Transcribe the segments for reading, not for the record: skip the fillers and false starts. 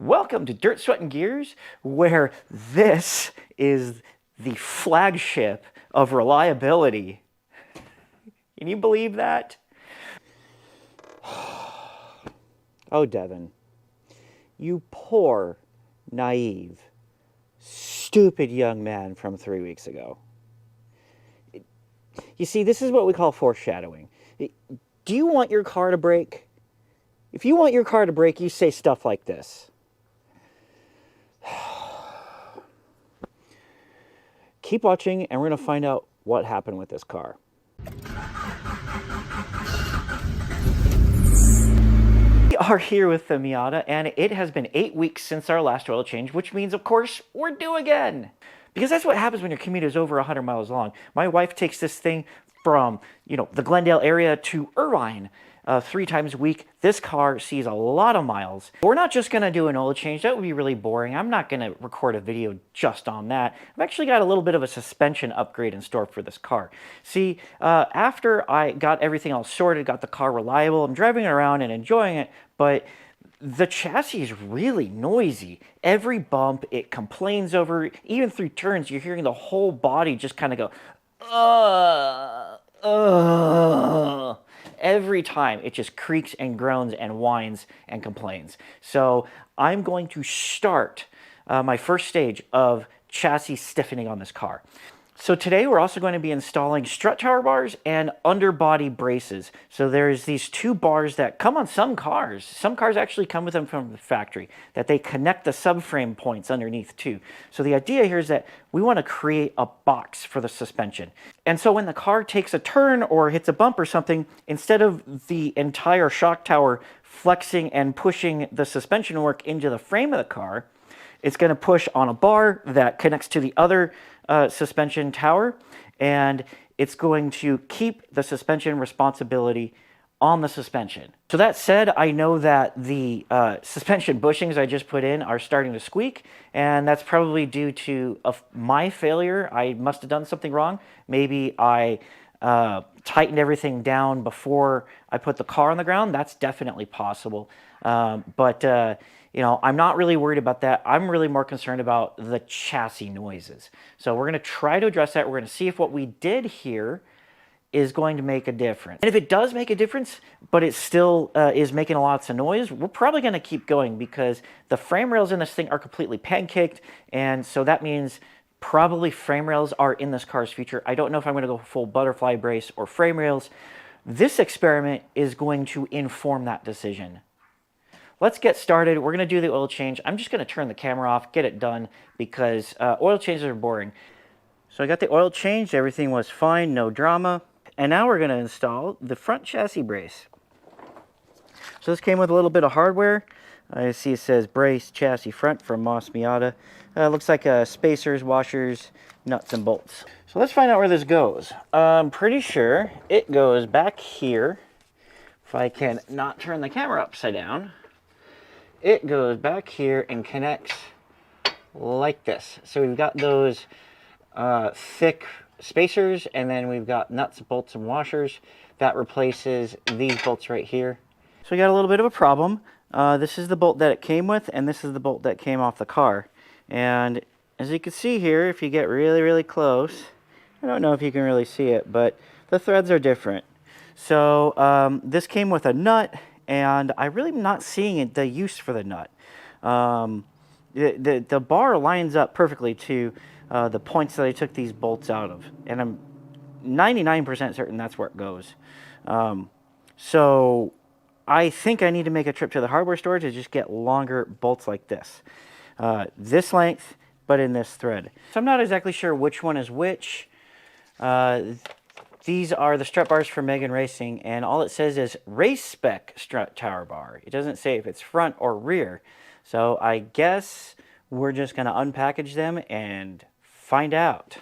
Welcome to Dirt, Sweat, and Gears, where this is the flagship of reliability. Can you believe that? Oh, Devin, you poor, naive, stupid young man from 3 weeks ago. You see, this is what we call foreshadowing. Do you want your car to break? If you want your car to break, you say stuff like this. Keep watching, and we're going to find out what happened with this car. We are here with the Miata, and it has been 8 weeks since our last oil change, which means, of course, we're due again. Because that's what happens when your commute is over 100 miles long. My wife takes this thing from, the Glendale area to Irvine 3 times a week. This car sees a lot of miles. We're not just going to do an oil change. That would be really boring. I'm not going to record a video just on that. I've actually got a little bit of a suspension upgrade in store for this car. See, after I got everything all sorted, got the car reliable, I'm driving it around and enjoying it, but the chassis is really noisy. Every bump it complains over, even through turns, you're hearing the whole body just kind of go, every time it just creaks and groans and whines and complains. So I'm going to start my first stage of chassis stiffening on this car. So today we're also going to be installing strut tower bars and underbody braces. So there's these 2 bars that come on some cars. Some cars actually come with them from the factory, that they connect the subframe points underneath too. So the idea here is that we want to create a box for the suspension. And so when the car takes a turn or hits a bump or something, instead of the entire shock tower flexing and pushing the suspension work into the frame of the car, it's going to push on a bar that connects to the other suspension tower, and it's going to keep the suspension responsibility on the suspension. So that said, I know that the suspension bushings I just put in are starting to squeak, and that's probably due to my failure. I must have done something wrong. Maybe I tightened everything down before I put the car on the ground. That's definitely possible. I'm not really worried about that. I'm really more concerned about the chassis noises. So we're going to try to address that. We're going to see if what we did here is going to make a difference. And if it does make a difference, but it still is making lots of noise, we're probably going to keep going because the frame rails in this thing are completely pancaked. And so that means probably frame rails are in this car's future. I don't know if I'm going to go full butterfly brace or frame rails. This experiment is going to inform that decision. Let's get started. We're going to do the oil change. I'm just going to turn the camera off, get it done, because oil changes are boring. So I got the oil changed. Everything was fine, no drama. And now we're going to install the front chassis brace. So this came with a little bit of hardware. I see it says brace chassis front from NA Miata. Looks like spacers, washers, nuts, and bolts. So let's find out where this goes. I'm pretty sure it goes back here. If I can not turn the camera upside down. It goes back here and connects like this. So we've got those thick spacers, and then we've got nuts, bolts, and washers. That replaces these bolts right here. So we got a little bit of a problem. This is the bolt that it came with, and this is the bolt that came off the car. And as you can see here, if you get really, really close, I don't know if you can really see it, but the threads are different. So this came with a nut, and I really am not seeing the use for the nut. The bar lines up perfectly to the points that I took these bolts out of, and I'm 99% certain that's where it goes. So I think I need to make a trip to the hardware store to just get longer bolts like this. This length, but in this thread. So I'm not exactly sure which one is which. These are the strut bars for Megan Racing, and all it says is race spec strut tower bar. It doesn't say if it's front or rear. So I guess we're just going to unpackage them and find out.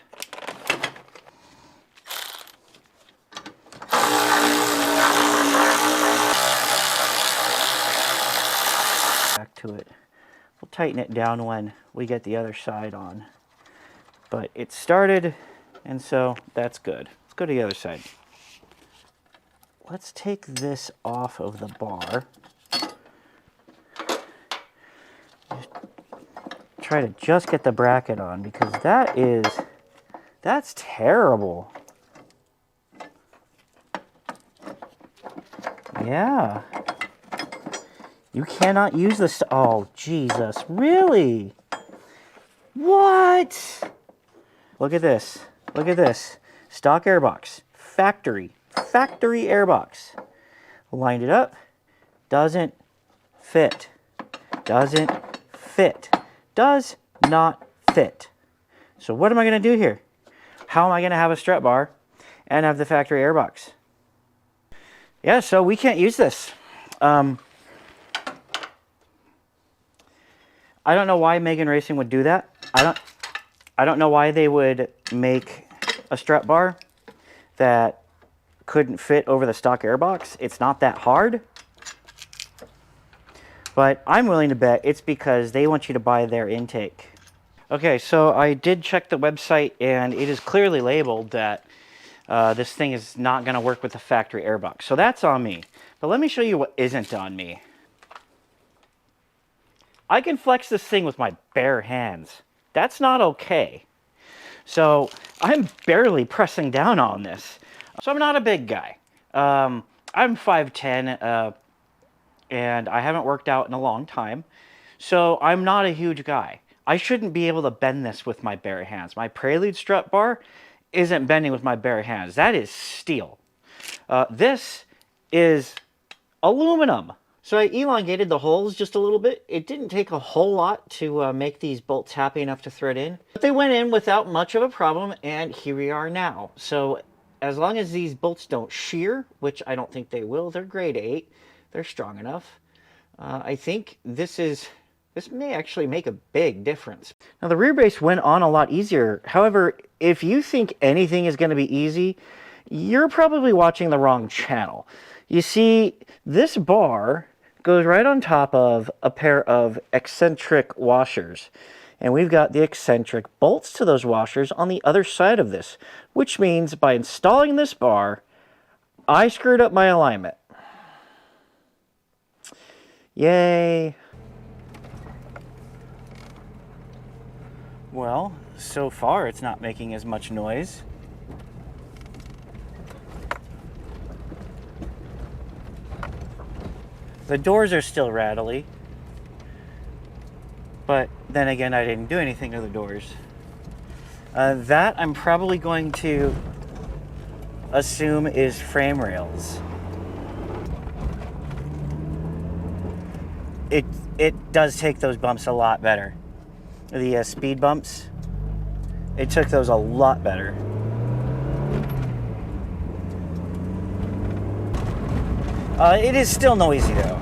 Back to it. We'll tighten it down when we get the other side on. But it started, and so that's good. Go to the other side. Let's take this off of the bar. try to just get the bracket on, because that's terrible. Yeah. You cannot use this. Oh, Jesus. Really? What? Look at this. Look at this. Stock airbox. Factory airbox. Lined it up. Doesn't fit. Doesn't fit. Does not fit. So what am I going to do here? How am I going to have a strut bar and have the factory airbox? Yeah, so we can't use this. I don't know why Megan Racing would do that. I don't know why they would make a strut bar that couldn't fit over the stock airbox. It's not that hard. But I'm willing to bet it's because they want you to buy their intake. Okay, so I did check the website, and it is clearly labeled that this thing is not going to work with the factory airbox. So that's on me. But let me show you what isn't on me. I can flex this thing with my bare hands. That's not okay. So I'm barely pressing down on this. So I'm not a big guy. I'm 5'10", and I haven't worked out in a long time. So I'm not a huge guy. I shouldn't be able to bend this with my bare hands. My Prelude strut bar isn't bending with my bare hands. That is steel. This is aluminum. So I elongated the holes just a little bit. It didn't take a whole lot to make these bolts happy enough to thread in. But they went in without much of a problem, and here we are now. So as long as these bolts don't shear, which I don't think they will, they're grade 8. They're strong enough. I think this may actually make a big difference. Now the rear brace went on a lot easier. However, if you think anything is going to be easy, you're probably watching the wrong channel. You see, this bar goes right on top of a pair of eccentric washers. And we've got the eccentric bolts to those washers on the other side of this, which means by installing this bar, I screwed up my alignment. Yay. Well, so far it's not making as much noise. The doors are still rattly. But then again, I didn't do anything to the doors. That I'm probably going to assume is frame rails. It does take those bumps a lot better. The speed bumps, it took those a lot better. It is still noisy though.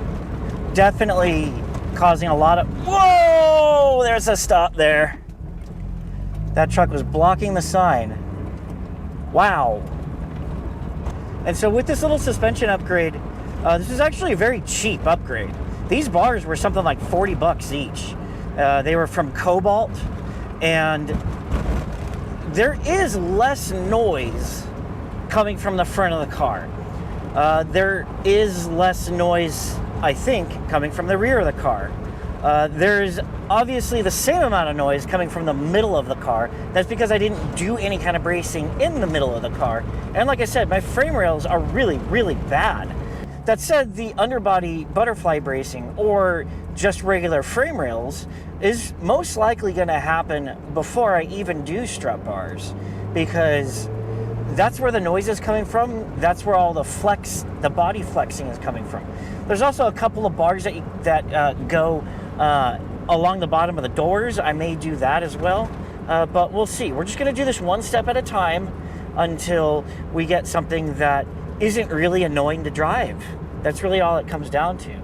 Definitely causing a lot of... Whoa! There's a stop there. That truck was blocking the sign. Wow. And so with this little suspension upgrade, this is actually a very cheap upgrade. These bars were something like 40 bucks each. They were from Cobalt, and there is less noise coming from the front of the car. There is less noise, I think, coming from the rear of the car. There's obviously the same amount of noise coming from the middle of the car. That's because I didn't do any kind of bracing in the middle of the car. And like I said, my frame rails are really, really bad. That said, the underbody butterfly bracing or just regular frame rails is most likely going to happen before I even do strut bars, because that's where the noise is coming from. That's where all the body flexing is coming from. There's also a couple of bars that go along the bottom of the doors. I may do that as well, but we'll see. We're just going to do this one step at a time until we get something that isn't really annoying to drive. That's really all it comes down to.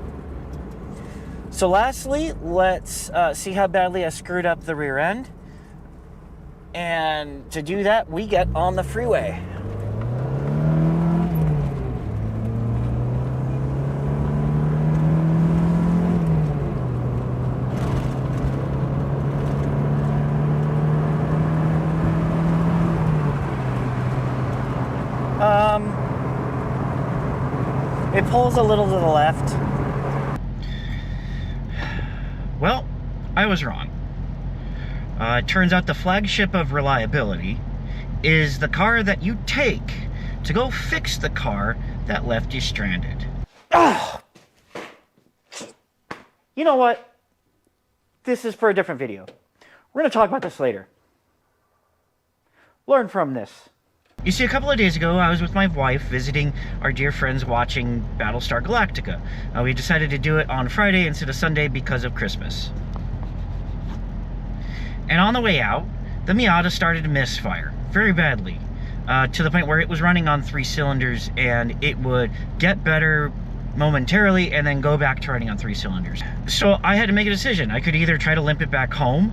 So lastly, let's see how badly I screwed up the rear end. And to do that, we get on the freeway. It pulls a little to the left. Well, I was wrong. It turns out the flagship of reliability is the car that you take to go fix the car that left you stranded. Ah! You know what? This is for a different video. We're going to talk about this later. Learn from this. You see, a couple of days ago, I was with my wife visiting our dear friends watching Battlestar Galactica. We decided to do it on Friday instead of Sunday because of Christmas. And on the way out, the Miata started to misfire very badly, to the point where it was running on 3 cylinders, and it would get better momentarily and then go back to running on 3 cylinders. So I had to make a decision. I could either try to limp it back home,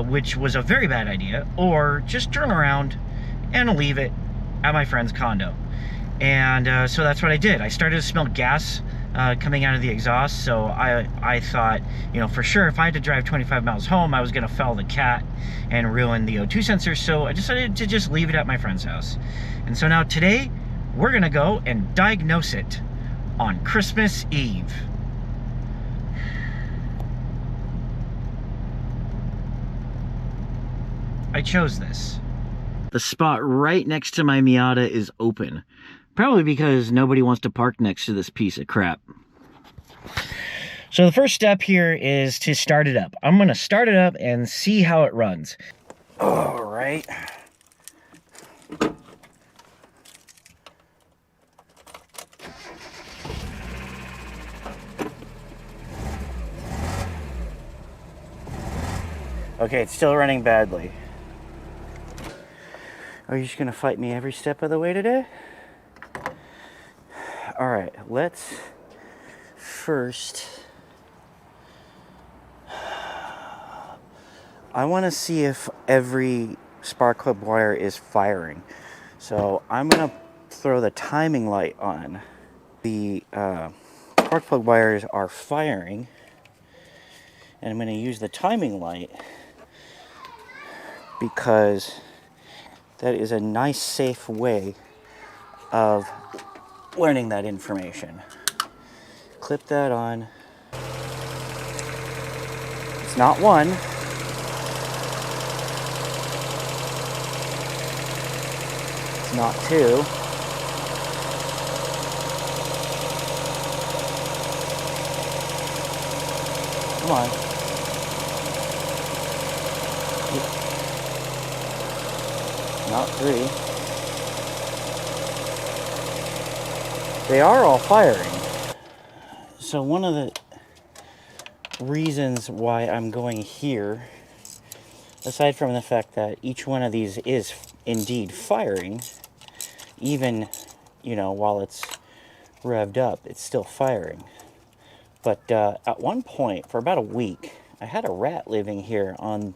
which was a very bad idea, or just turn around and leave it at my friend's condo. And so that's what I did. I started to smell gas coming out of the exhaust, so I thought, you know, for sure if I had to drive 25 miles home, I was going to fell the cat and ruin the O2 sensor, so I decided to just leave it at my friend's house. And so now today, we're going to go and diagnose it on Christmas Eve. I chose this. The spot right next to my Miata is open. Probably because nobody wants to park next to this piece of crap. So the first step here is to start it up. I'm going to start it up and see how it runs. All right. Okay, it's still running badly. Are you just going to fight me every step of the way today? All right, let's first... I want to see if every spark plug wire is firing. So I'm going to throw the timing light on. The spark plug wires are firing. And I'm going to use the timing light because that is a nice, safe way of learning that information. Clip that on. It's not one. It's not two. Come on. Not three. They are all firing. So one of the reasons why I'm going here, aside from the fact that each one of these is indeed firing, even, you know, while it's revved up, it's still firing. But at one point, for about a week, I had a rat living here on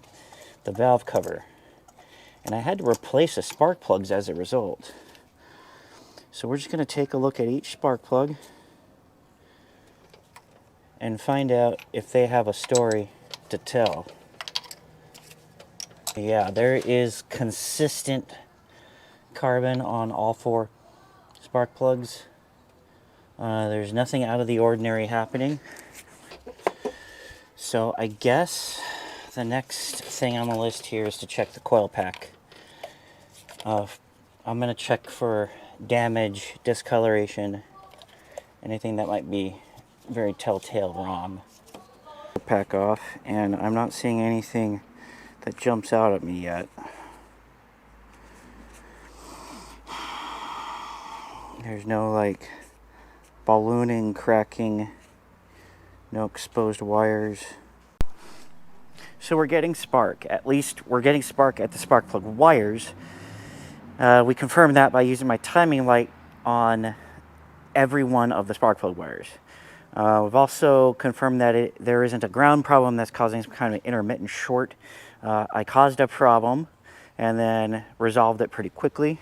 the valve cover, and I had to replace the spark plugs as a result. So we're just going to take a look at each spark plug and find out if they have a story to tell. Yeah, there is consistent carbon on all 4 spark plugs. There's nothing out of the ordinary happening. So I guess the next thing on the list here is to check the coil pack. I'm going to check for damage, discoloration, anything that might be very telltale wrong. Pack off, and I'm not seeing anything that jumps out at me yet. There's no like ballooning, cracking, no exposed wires. So we're getting spark. At least we're getting spark at the spark plug wires. We confirmed that by using my timing light on every one of the spark plug wires. We've also confirmed that there isn't a ground problem that's causing some kind of intermittent short. I caused a problem and then resolved it pretty quickly.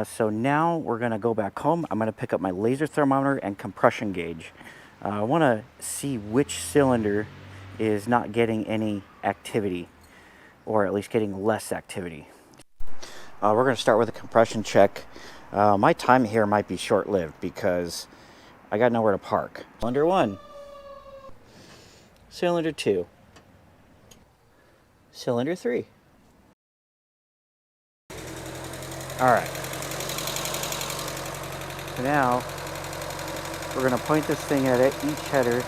So now we're going to go back home. I'm going to pick up my laser thermometer and compression gauge. I want to see which cylinder is not getting any activity, or at least getting less activity. We're going to start with a compression check. My time here might be short-lived because I got nowhere to park. Cylinder 1. Cylinder 2. cylinder 3. Alright. So now, we're going to point this thing at each header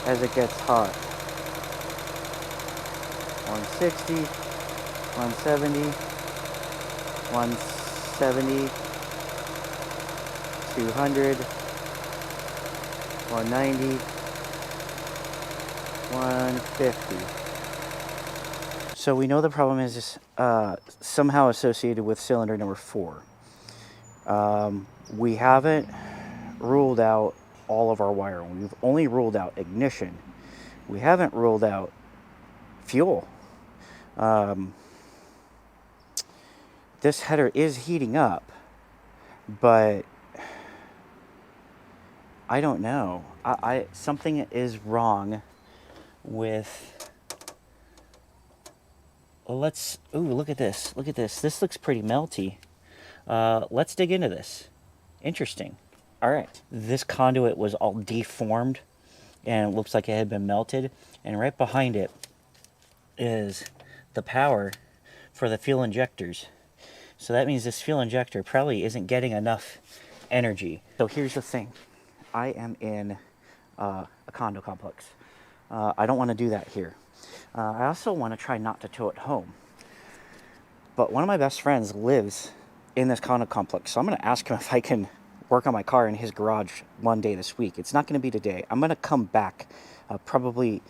as it gets hot. 160, 170, 170, 200, 190, 150. So we know the problem is somehow associated with cylinder number 4. We haven't ruled out all of our wiring. We've only ruled out ignition. We haven't ruled out fuel. This header is heating up, but I don't know. Something is wrong with... Well, ooh, look at this. Look at this. This looks pretty melty. Let's dig into this. Interesting. All right. This conduit was all deformed, and it looks like it had been melted. And right behind it is the power for the fuel injectors. So that means this fuel injector probably isn't getting enough energy. So here's the thing. I am in a condo complex. I don't want to do that here. I also want to try not to tow it home. But one of my best friends lives in this condo complex, so I'm going to ask him if I can work on my car in his garage one day this week. It's not going to be today. I'm going to come back. Probably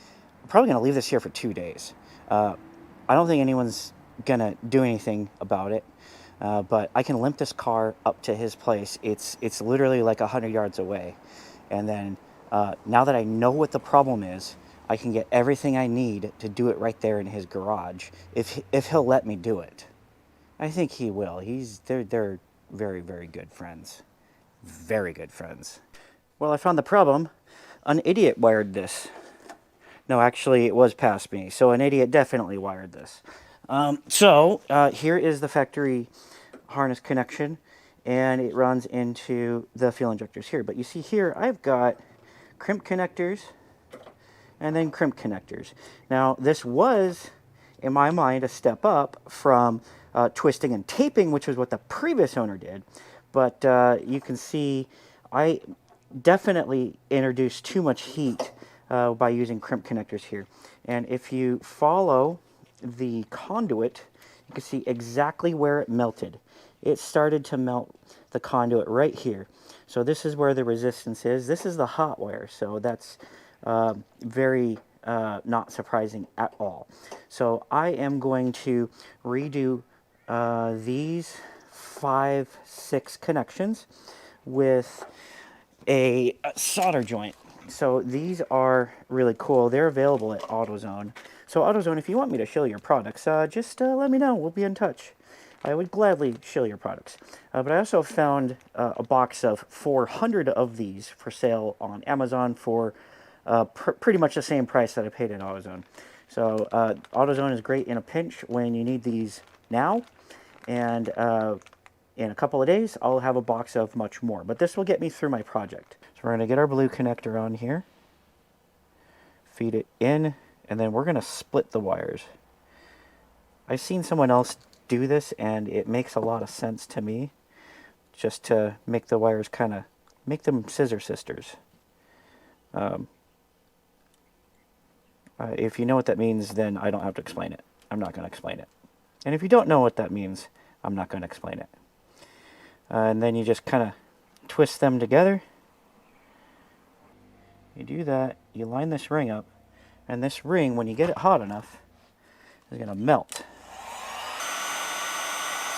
going to leave this here for 2 days. I don't think anyone's going to do anything about it. But I can limp this car up to his place. It's literally like 100 yards away. And then now that I know what the problem is, I can get everything I need to do it right there in his garage, if he'll let me do it. I think he will. They're very, very good friends. Very good friends. Well, I found the problem. An idiot wired this. No, actually, it was past me. So an idiot definitely wired this. Here is the factory harness connection, and it runs into the fuel injectors here. But you see here, I've got crimp connectors and then crimp connectors. Now, this was, in my mind, a step up from twisting and taping, which was what the previous owner did. But you can see I definitely introduced too much heat by using crimp connectors here. And if you follow the conduit, you can see exactly where it melted. It started to melt the conduit right here. So this is where the resistance is. This is the hot wire, so that's very not surprising at all. So I am going to redo these 5-6 connections with a solder joint. So these are really cool. They're available at AutoZone. So AutoZone, if you want me to show your products, just let me know. We'll be in touch. I would gladly show your products. But I also found a box of 400 of these for sale on Amazon for pretty much the same price that I paid at AutoZone. So AutoZone is great in a pinch when you need these now. And in a couple of days, I'll have a box of much more. But this will get me through my project. So we're going to get our blue connector on here. Feed it in. And then we're going to split the wires. I've seen someone else do this, and it makes a lot of sense to me. Just to make the wires kind of, make them scissor sisters. If you know what that means, then I don't have to explain it. I'm not going to explain it. And if you don't know what that means, I'm not going to explain it. And then you just kind of twist them together. You do that, you line this ring up, and this ring, when you get it hot enough, is going to melt.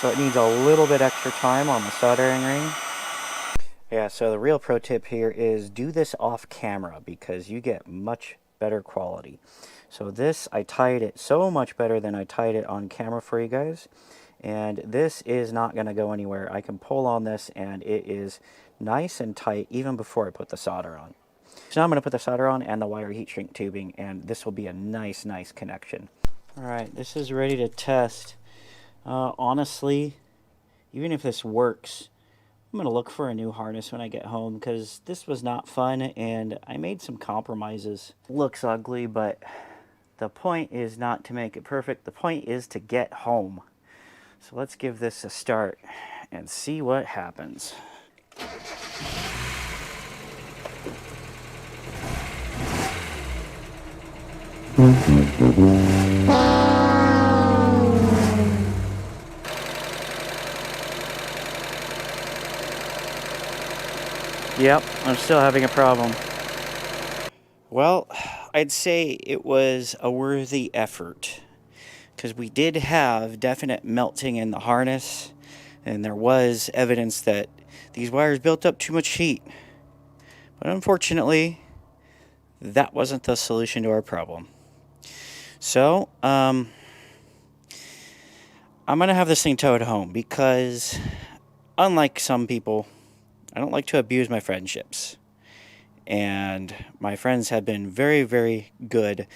So it needs a little bit extra time on the soldering ring. Yeah, so the real pro tip here is do this off camera because you get much better quality. So this, I tied it so much better than I tied it on camera for you guys. And this is not going to go anywhere. I can pull on this and it is nice and tight even before I put the solder on. So now I'm going to put the solder on and the wire heat shrink tubing, and this will be a nice connection. Alright, this is ready to test. Honestly, even if this works, I'm going to look for a new harness when I get home because this was not fun and I made some compromises. Looks ugly, but the point is not to make it perfect. The point is to get home. So let's give this a start and see what happens. Yep, I'm still having a problem. Well, I'd say it was a worthy effort because we did have definite melting in the harness and there was evidence that these wires built up too much heat. But unfortunately, that wasn't the solution to our problem. So, I'm going to have this thing towed home because, unlike some people, I don't like to abuse my friendships. And my friends have been very, very good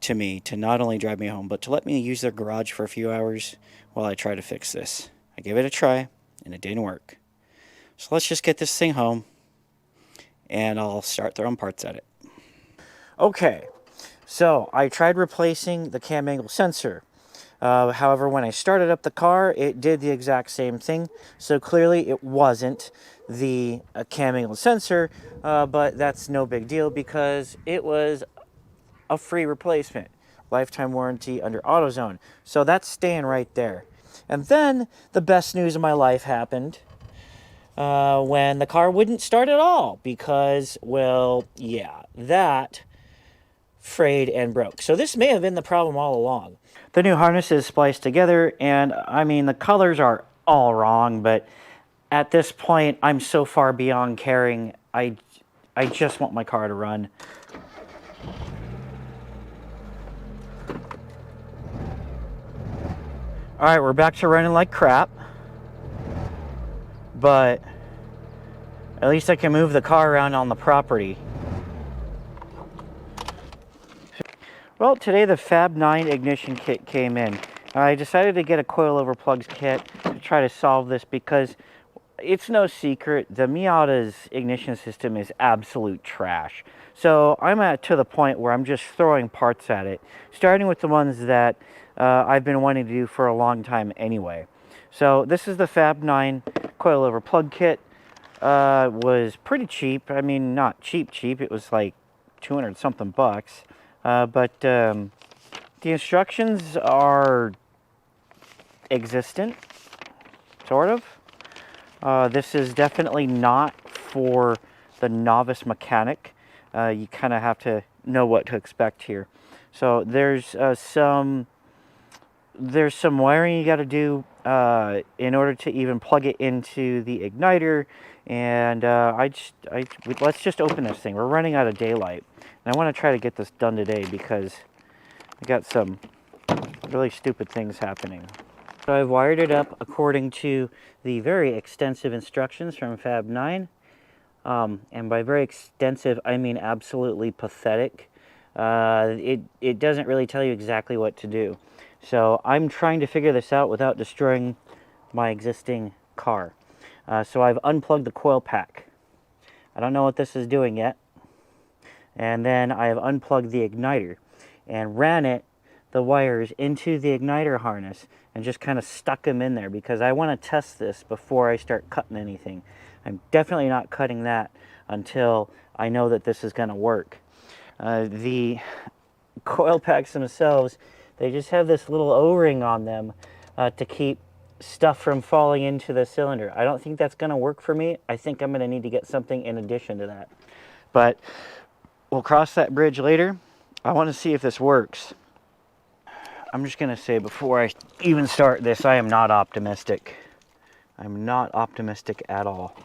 to me to not only drive me home, but to let me use their garage for a few hours while I try to fix this. I gave it a try, and it didn't work. So let's just get this thing home, and I'll start throwing parts at it. Okay, so I tried replacing the cam angle sensor. However, when I started up the car, it did the exact same thing. So clearly it wasn't the cam angle sensor, but that's no big deal because it was a free replacement. Lifetime warranty under AutoZone. So that's staying right there. And then the best news of my life happened when the car wouldn't start at all because, well, yeah, that frayed and broke. So this may have been the problem all along. The new harness is spliced together, and I mean, the colors are all wrong, but at this point, I'm so far beyond caring. I just want my car to run. All right, we're back to running like crap, but at least I can move the car around on the property. Well, today the Fab 9 ignition kit came in. I decided to get a coilover plugs kit to try to solve this because it's no secret, the Miata's ignition system is absolute trash. So I'm to the point where I'm just throwing parts at it, starting with the ones that I've been wanting to do for a long time anyway. So this is the Fab 9 coilover plug kit. Was pretty cheap. I mean, not cheap, it was like 200 something bucks. But the instructions are existent, sort of. This is definitely not for the novice mechanic. You kind of have to know what to expect here. So there's some wiring you got to do in order to even plug it into the igniter. And let's just open this thing. We're running out of daylight. And I want to try to get this done today because I got some really stupid things happening. So I've wired it up according to the very extensive instructions from Fab 9. And by very extensive, I mean absolutely pathetic. It doesn't really tell you exactly what to do. So I'm trying to figure this out without destroying my existing car. So I've unplugged the coil pack. I don't know what this is doing yet. And then I have unplugged the igniter and ran the wires into the igniter harness and just kind of stuck them in there because I want to test this before I start cutting anything. I'm definitely not cutting that until I know that this is going to work. The coil packs themselves, they just have this little O-ring on them to keep stuff from falling into the cylinder. I don't think that's going to work for me. I think I'm going to need to get something in addition to that. But we'll cross that bridge later. I want to see if this works. I'm just going to say before I even start this, I am not optimistic. I'm not optimistic at all.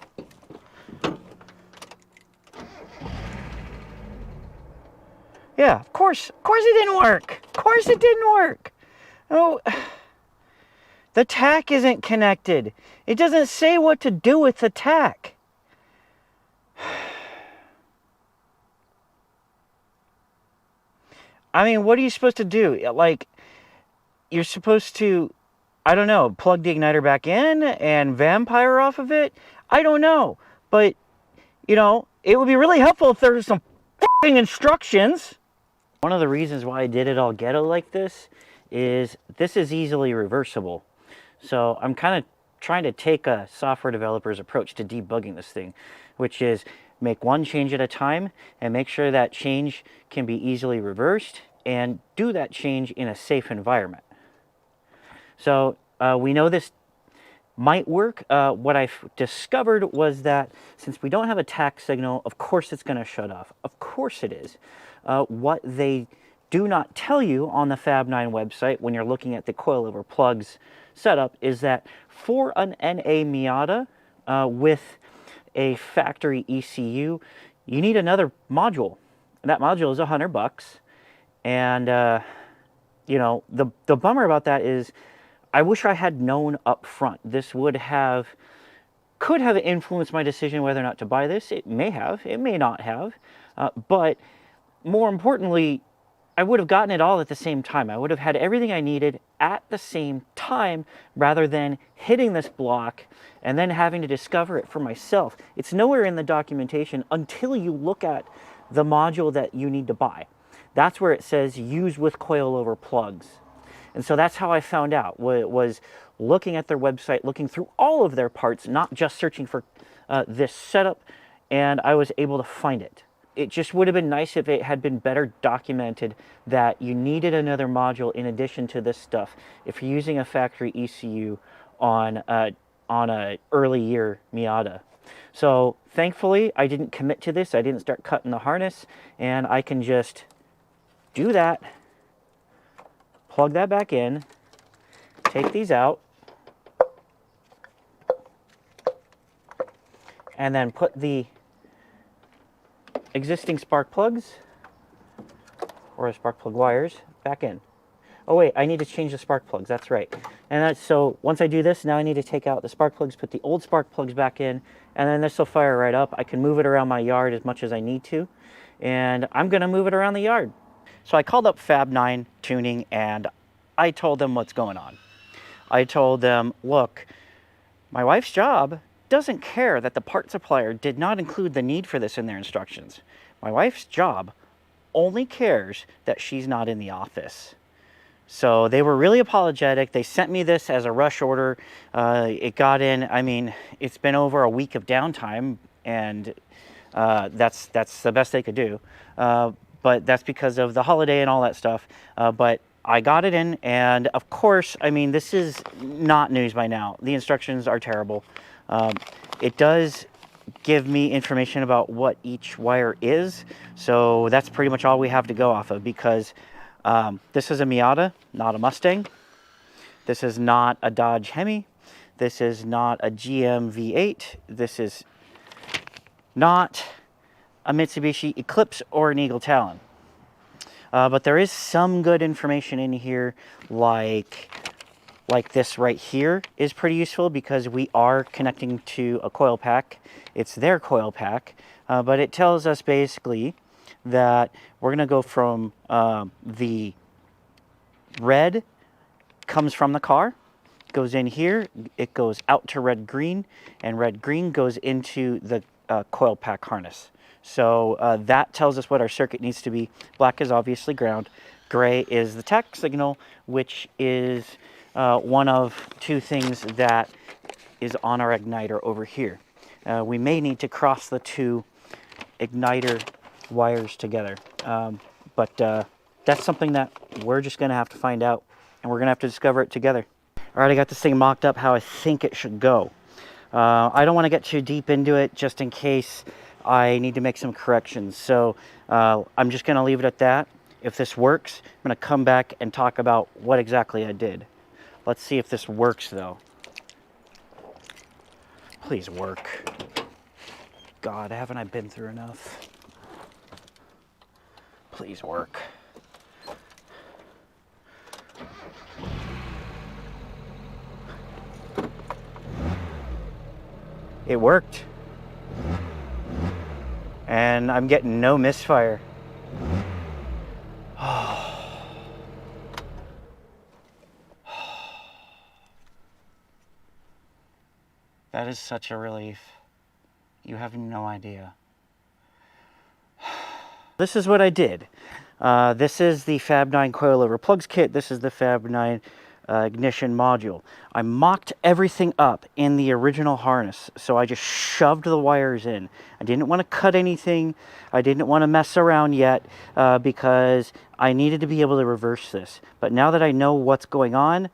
Yeah, of course it didn't work. Of course it didn't work. Oh, the tack isn't connected. It doesn't say what to do with the tack. I mean, what are you supposed to do? Like, you're supposed to I don't know, plug the igniter back in and vampire off of it? I don't know. But, you know, it would be really helpful if there was some fucking instructions. One of the reasons why I did it all ghetto like this is easily reversible. So I'm kind of trying to take a software developer's approach to debugging this thing, which is make one change at a time and make sure that change can be easily reversed and do that change in a safe environment. So we know this might work. What I've discovered was that since we don't have a tach signal, of course it's going to shut off. Of course it is. What they do not tell you on the Fab9 website when you're looking at the coilover plugs setup is that for an NA Miata with a factory ECU, you need another module. And that module is $100. And you know, the bummer about that is I wish I had known up front. This could have influenced my decision whether or not to buy this. It may have, it may not have, but more importantly, I would have gotten it all at the same time. I would have had everything I needed at the same time rather than hitting this block and then having to discover it for myself. It's nowhere in the documentation until you look at the module that you need to buy. That's where it says use with coilover plugs. And so that's how I found out, was looking at their website, looking through all of their parts, not just searching for this setup, and I was able to find it. It just would have been nice if it had been better documented that you needed another module in addition to this stuff if you're using a factory ECU on a early year Miata. So thankfully, I didn't commit to this. I didn't start cutting the harness, and I can just do that, plug that back in, take these out, and then put the existing spark plugs or spark plug wires back in. Oh wait, I need to change the spark plugs, that's right. And so once I do this, now I need to take out the spark plugs, put the old spark plugs back in, and then this will fire right up. I can move it around my yard as much as I need to, and I'm gonna move it around the yard. So I called up Fab9 Tuning and I told them what's going on. I told them, look, my wife's job doesn't care that the part supplier did not include the need for this in their instructions. My wife's job only cares that she's not in the office. So they were really apologetic. They sent me this as a rush order. It got in, I mean, it's been over a week of downtime, and that's the best they could do. But that's because of the holiday and all that stuff. But I got it in, and of course, I mean, this is not news by now. The instructions are terrible. It does give me information about what each wire is, so that's pretty much all we have to go off of, because this is a Miata, not a Mustang. This is not a Dodge Hemi. This is not a GM V8. This is not a Mitsubishi Eclipse or an Eagle Talon. But there is some good information in here, like this right here is pretty useful because we are connecting to a coil pack. It's their coil pack, but it tells us basically that we're going to go from the red comes from the car, goes in here, it goes out to red-green, and red-green goes into the coil pack harness. So that tells us what our circuit needs to be. Black is obviously ground. Gray is the tach signal, which is one of two things that is on our igniter over here. We may need to cross the two igniter wires together, but that's something that we're just going to have to find out, and we're going to have to discover it together. All right, I got this thing mocked up how I think it should go. I don't want to get too deep into it just in case I need to make some corrections. So I'm just going to leave it at that. If this works, I'm going to come back and talk about what exactly I did. Let's see if this works, though. Please work. God, haven't I been through enough? Please work. It worked. And I'm getting no misfire. That is such a relief. You have no idea. This is what I did. This is the Fab 9 coilover plugs kit. This is the Fab 9 ignition module. I mocked everything up in the original harness, so I just shoved the wires in. I didn't want to cut anything. I didn't want to mess around yet because I needed to be able to reverse this. But now that I know what's going on,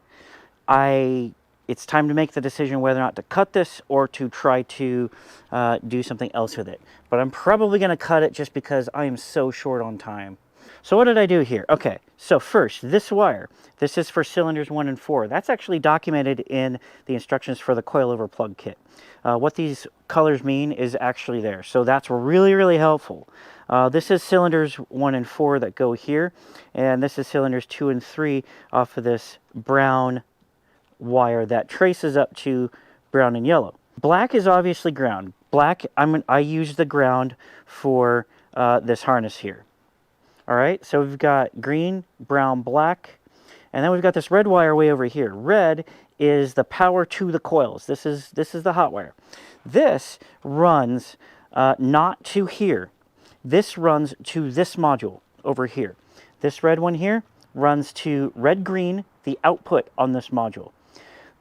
it's time to make the decision whether or not to cut this or to try to do something else with it. But I'm probably going to cut it just because I am so short on time. So what did I do here? Okay, so first, this wire. This is for cylinders 1 and 4. That's actually documented in the instructions for the coilover plug kit. What these colors mean is actually there. So that's really, really helpful. This is cylinders 1 and 4 that go here. And this is cylinders 2 and 3 off of this brown wire that traces up to brown and yellow. Black is obviously ground. Black, I use the ground for this harness here. All right, so we've got green, brown, black, and then we've got this red wire way over here. Red is the power to the coils. This is the hot wire. This runs not to here. This runs to this module over here. This red one here runs to red-green, the output on this module.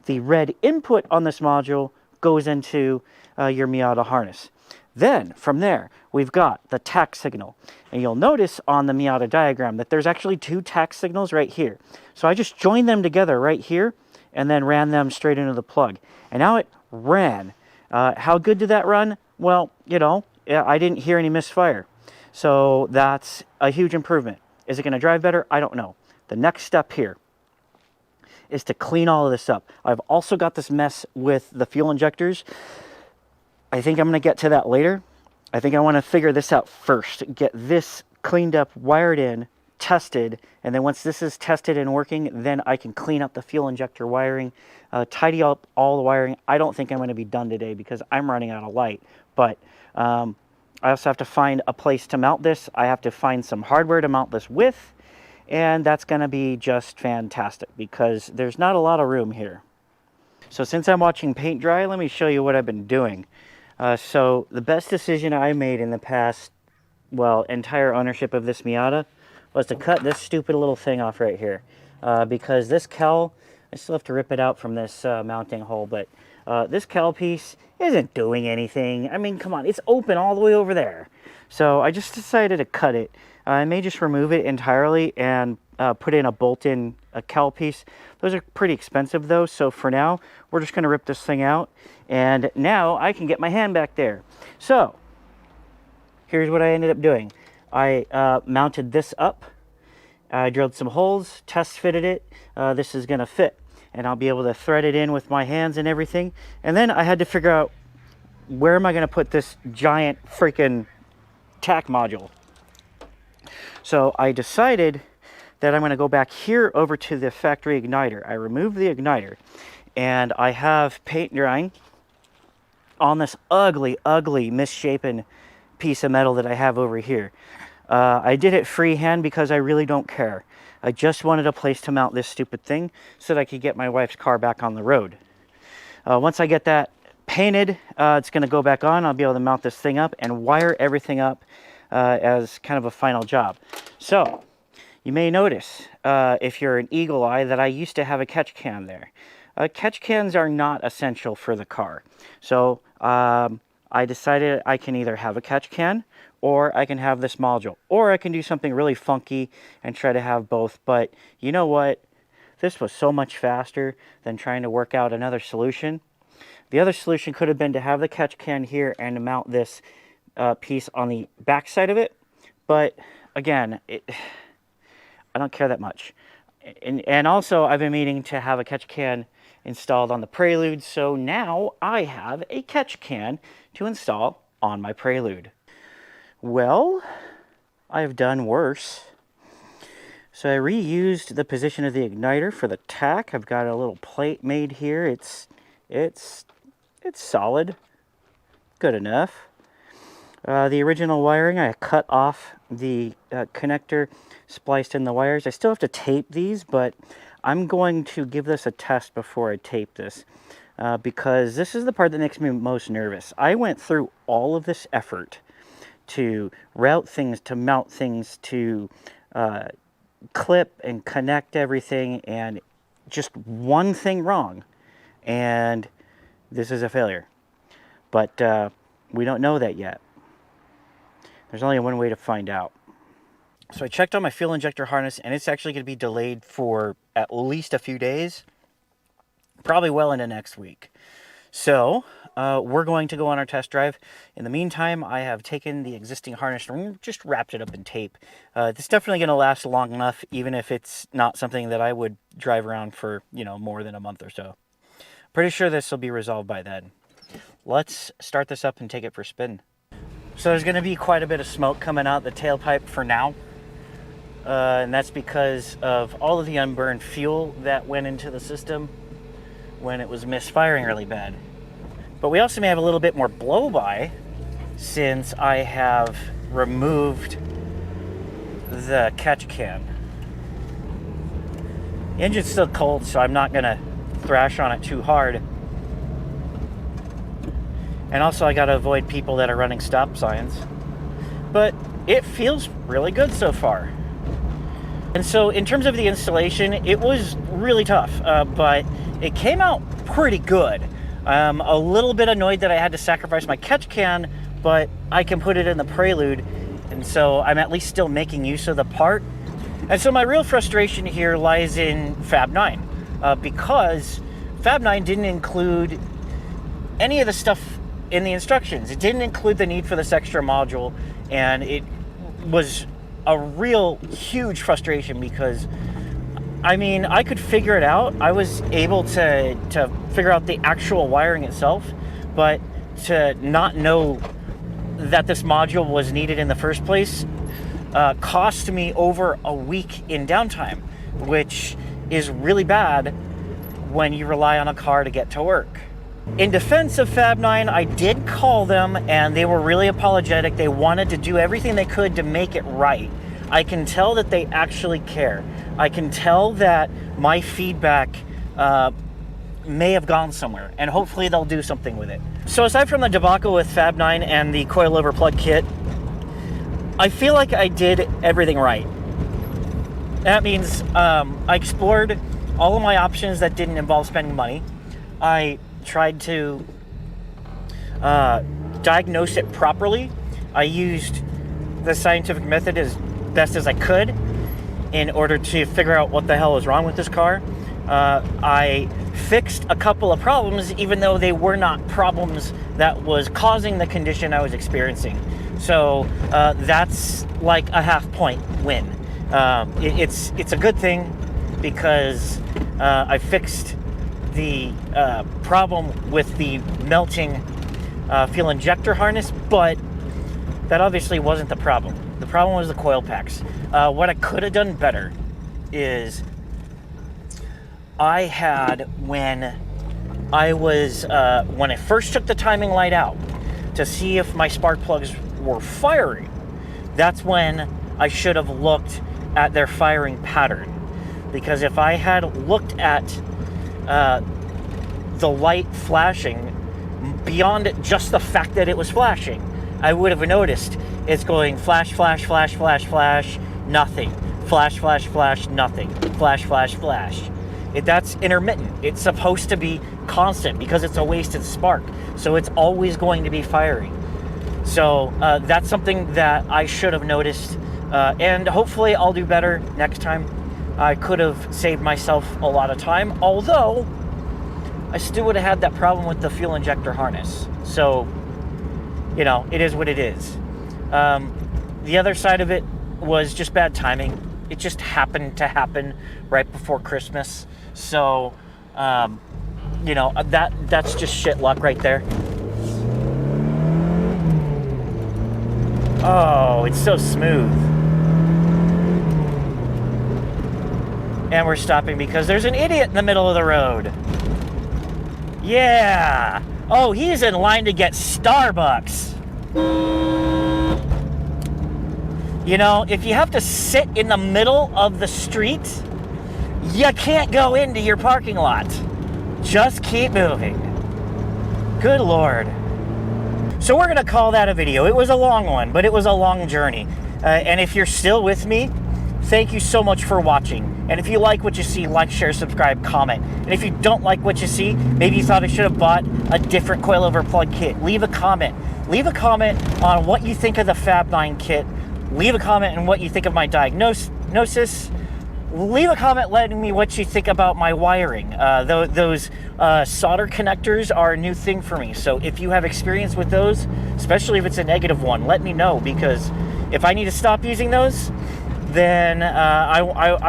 The red input on this module goes into your Miata harness. Then, from there, we've got the tach signal. And you'll notice on the Miata diagram that there's actually 2 tach signals right here. So I just joined them together right here and then ran them straight into the plug. And now it ran. How good did that run? Well, you know, I didn't hear any misfire. So that's a huge improvement. Is it going to drive better? I don't know. The next step here is to clean all of this up. I've also got this mess with the fuel injectors. I think I'm going to get to that later. I think I want to figure this out first. Get this cleaned up, wired in, tested, and then once this is tested and working, then I can clean up the fuel injector wiring, tidy up all the wiring. I don't think I'm going to be done today because I'm running out of light, but I also have to find a place to mount this. I have to find some hardware to mount this with, and that's going to be just fantastic because there's not a lot of room here. So since I'm watching paint dry, let me show you what I've been doing. So the best decision I made in the past, well, entire ownership of this Miata was to cut this stupid little thing off right here. Because this cowl, I still have to rip it out from this mounting hole, but this cowl piece isn't doing anything. I mean, come on, it's open all the way over there. So I just decided to cut it. I may just remove it entirely and put in a bolt-in cowl piece. Those are pretty expensive though, so for now, we're just gonna rip this thing out, and now I can get my hand back there. So, here's what I ended up doing. I mounted this up, I drilled some holes, test fitted it. This is gonna fit, and I'll be able to thread it in with my hands and everything. And then I had to figure out, where am I gonna put this giant freaking tach module? So I decided that I'm going to go back here over to the factory igniter. I removed the igniter, and I have paint drying on this ugly, ugly, misshapen piece of metal that I have over here. I did it freehand because I really don't care. I just wanted a place to mount this stupid thing so that I could get my wife's car back on the road. Once I get that painted, it's going to go back on. I'll be able to mount this thing up and wire everything up as kind of a final job. So, you may notice, if you're an eagle eye, that I used to have a catch can there. Catch cans are not essential for the car. So I decided I can either have a catch can, or I can have this module, or I can do something really funky and try to have both. But you know what? This was so much faster than trying to work out another solution. The other solution could have been to have the catch can here and to mount this piece on the back side of it. But again, I don't care that much. And also, I've been meaning to have a catch can installed on the Prelude, so now I have a catch can to install on my Prelude. Well, I've done worse. So I reused the position of the igniter for the tach. I've got a little plate made here. It's solid, good enough. The original wiring, I cut off the connector, spliced in the wires. I still have to tape these, but I'm going to give this a test before I tape this. because this is the part that makes me most nervous. I went through all of this effort to route things, to mount things, to clip and connect everything, and just one thing wrong, and this is a failure. But we don't know that yet. There's only one way to find out. So I checked on my fuel injector harness, and it's actually going to be delayed for at least a few days, probably well into next week. So we're going to go on our test drive. In the meantime, I have taken the existing harness and just wrapped it up in tape. It's definitely going to last long enough, even if it's not something that I would drive around for, more than a month or so. Pretty sure this will be resolved by then. Let's start this up and take it for a spin. So there's going to be quite a bit of smoke coming out the tailpipe for now. And that's because of all of the unburned fuel that went into the system when it was misfiring really bad. But we also may have a little bit more blow-by since I have removed the catch can. The engine's still cold, so I'm not going to thrash on it too hard. And also I got to avoid people that are running stop signs. But it feels really good so far. And so in terms of the installation, it was really tough, but it came out pretty good. I'm a little bit annoyed that I had to sacrifice my catch can, but I can put it in the Prelude, and so I'm at least still making use of the part. And so my real frustration here lies in Fab 9, because Fab 9 didn't include any of the stuff in the instructions. It didn't include the need for this extra module, and it was a real huge frustration because I could figure it out. I was able to figure out the actual wiring itself, but to not know that this module was needed in the first place cost me over a week in downtime, which is really bad when you rely on a car to get to work. In defense of Fab 9, I did call them, and they were really apologetic. They wanted to do everything they could to make it right. I can tell that they actually care. I can tell that my feedback may have gone somewhere, and hopefully they'll do something with it. So aside from the debacle with Fab 9 and the coilover plug kit, I feel like I did everything right. That means I explored all of my options that didn't involve spending money. I tried to diagnose it properly. I used the scientific method as best as I could in order to figure out what the hell was wrong with this car. I fixed a couple of problems, even though they were not problems that was causing the condition I was experiencing. So that's like a half-point win. It's a good thing because I fixed the problem with the melting fuel injector harness, but that obviously wasn't the problem. The problem was the coil packs. What I could have done better is I had, when I first took the timing light out to see if my spark plugs were firing, that's when I should have looked at their firing pattern. Because if I had looked at the light flashing beyond just the fact that it was flashing, I would have noticed it's going flash, flash, flash, flash, flash, nothing. Flash, flash, flash, nothing. Flash, flash, flash. That's intermittent. It's supposed to be constant because it's a wasted spark. So it's always going to be firing. So that's something that I should have noticed. And hopefully I'll do better next time. I could have saved myself a lot of time, although I still would have had that problem with the fuel injector harness. So, it is what it is. The other side of it was just bad timing. It just happened to happen right before Christmas. So, that's just shit luck right there. Oh, it's so smooth. And we're stopping because there's an idiot in the middle of the road. Yeah. Oh, he's in line to get Starbucks. If you have to sit in the middle of the street, you can't go into your parking lot. Just keep moving. Good Lord. So we're gonna call that a video. It was a long one, but it was a long journey. And if you're still with me, thank you so much for watching. And if you like what you see, like, share, subscribe, comment. And if you don't like what you see, maybe you thought I should have bought a different coilover plug kit, leave a comment. Leave a comment on what you think of the Fab 9 kit. Leave a comment on what you think of my diagnosis. Leave a comment letting me what you think about my wiring. Those solder connectors are a new thing for me. So if you have experience with those, especially if it's a negative one, let me know, because if I need to stop using those, then I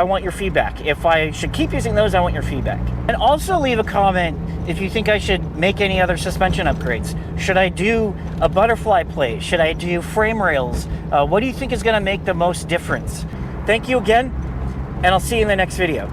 want your feedback. If I should keep using those, I want your feedback. And also leave a comment if you think I should make any other suspension upgrades. Should I do a butterfly plate? Should I do frame rails? What do you think is gonna make the most difference? Thank you again, and I'll see you in the next video.